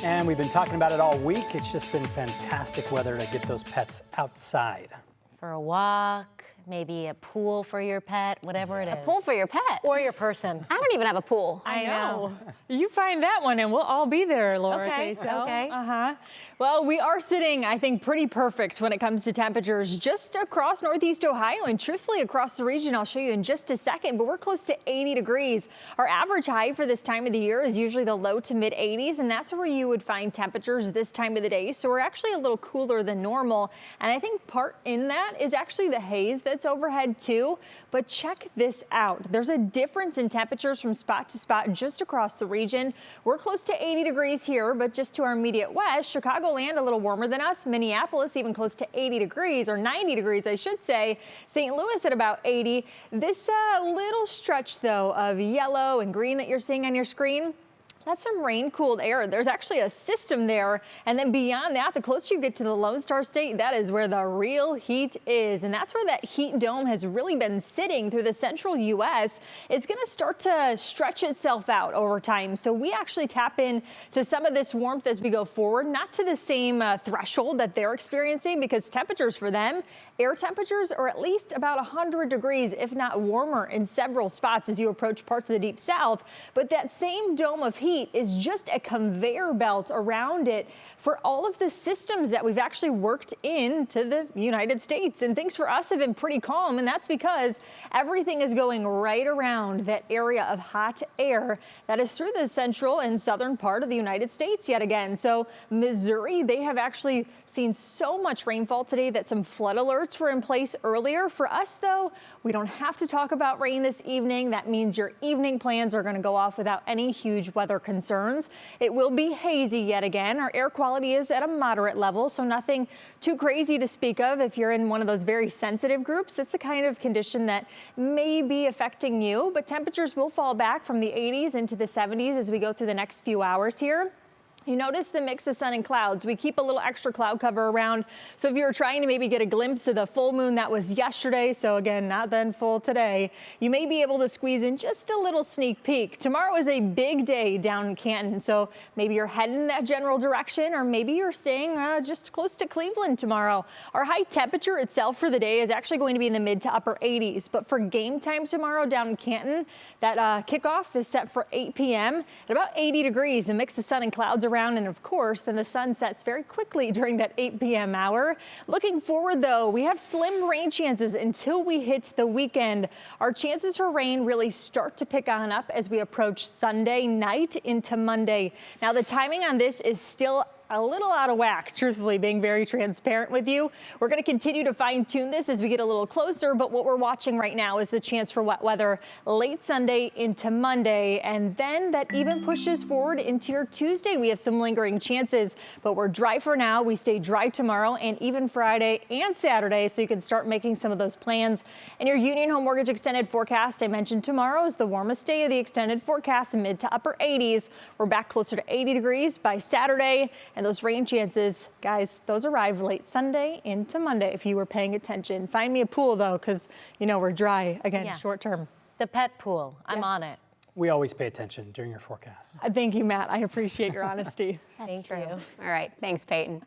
And we've been talking about it all week. It's just been fantastic weather to get those pets outside. For a walk, maybe a pool for your pet, whatever it is. A pool for your pet? Or your person. I don't even have a pool. I know. You find that one and we'll all be there, Laura. Okay, okay. Well, we are sitting, I think, pretty perfect when it comes to temperatures just across Northeast Ohio and truthfully across the region. I'll show you in just a second, but we're close to 80 degrees. Our average high for this time of the year is usually the low to mid 80s, and that's where you would find temperatures this time of the day. So we're actually a little cooler than normal. And I think part in that is actually the haze that's overhead too. But check this out. There's a difference in temperatures from spot to spot just across the region. We're close to 80 degrees here, but just to our immediate west, Chicagoland a little warmer than us, Minneapolis even close to 80 degrees or 90 degrees, I should say. St. Louis at about 80. This little stretch though of yellow and green that you're seeing on your screen, that's some rain-cooled air. There's actually a system there. And then beyond that, the closer you get to the Lone Star State, that is where the real heat is. And that's where that heat dome has really been sitting through the central U.S. It's going to start to stretch itself out over time. So we actually tap into some of this warmth as we go forward, not to the same threshold that they're experiencing, because temperatures for them, air temperatures are at least about 100 degrees, if not warmer in several spots as you approach parts of the deep south. But that same dome of heat is just a conveyor belt around it for all of the systems that we've actually worked into the United States. And things for us have been pretty calm, and that's because everything is going right around that area of hot air that is through the central and southern part of the United States yet again. So Missouri, they have actually seen so much rainfall today that some flood alerts were in place earlier. For us though, we don't have to talk about rain this evening. That means your evening plans are going to go off without any huge weather concerns. It will be hazy yet again. Our air quality is at a moderate level, so nothing too crazy to speak of. If you're in one of those very sensitive groups, that's the kind of condition that may be affecting you, but temperatures will fall back from the 80s into the 70s as we go through the next few hours here. You notice the mix of sun and clouds. We keep a little extra cloud cover around. So if you were trying to maybe get a glimpse of the full moon that was yesterday, so again, not then full today, you may be able to squeeze in just a little sneak peek. Tomorrow is a big day down in Canton. So maybe you're heading in that general direction, or maybe you're staying just close to Cleveland tomorrow. Our high temperature itself for the day is actually going to be in the mid to upper 80s. But for game time tomorrow down in Canton, that kickoff is set for 8 p.m. at about 80 degrees, a mix of sun and clouds around, and of course then the sun sets very quickly during that 8 p.m. hour. Looking forward though, we have slim rain chances until we hit the weekend. Our chances for rain really start to pick on up as we approach Sunday night into Monday. Now the timing on this is still a little out of whack, truthfully, being very transparent with you. We're going to continue to fine tune this as we get a little closer, but what we're watching right now is the chance for wet weather late Sunday into Monday, and then that even pushes forward into your Tuesday. We have some lingering chances, but we're dry for now. We stay dry tomorrow and even Friday and Saturday, so you can start making some of those plans. And your Union Home Mortgage extended forecast, I mentioned tomorrow is the warmest day of the extended forecast, mid to upper 80s. We're back closer to 80 degrees by Saturday. And those rain chances, guys, those arrive late Sunday into Monday if you were paying attention. Find me a pool though, because you know we're dry again, short term. The pet pool, I'm on it. We always pay attention during your forecast. Thank you, Matt. I appreciate your honesty. That's true. All right. Thanks, Peyton.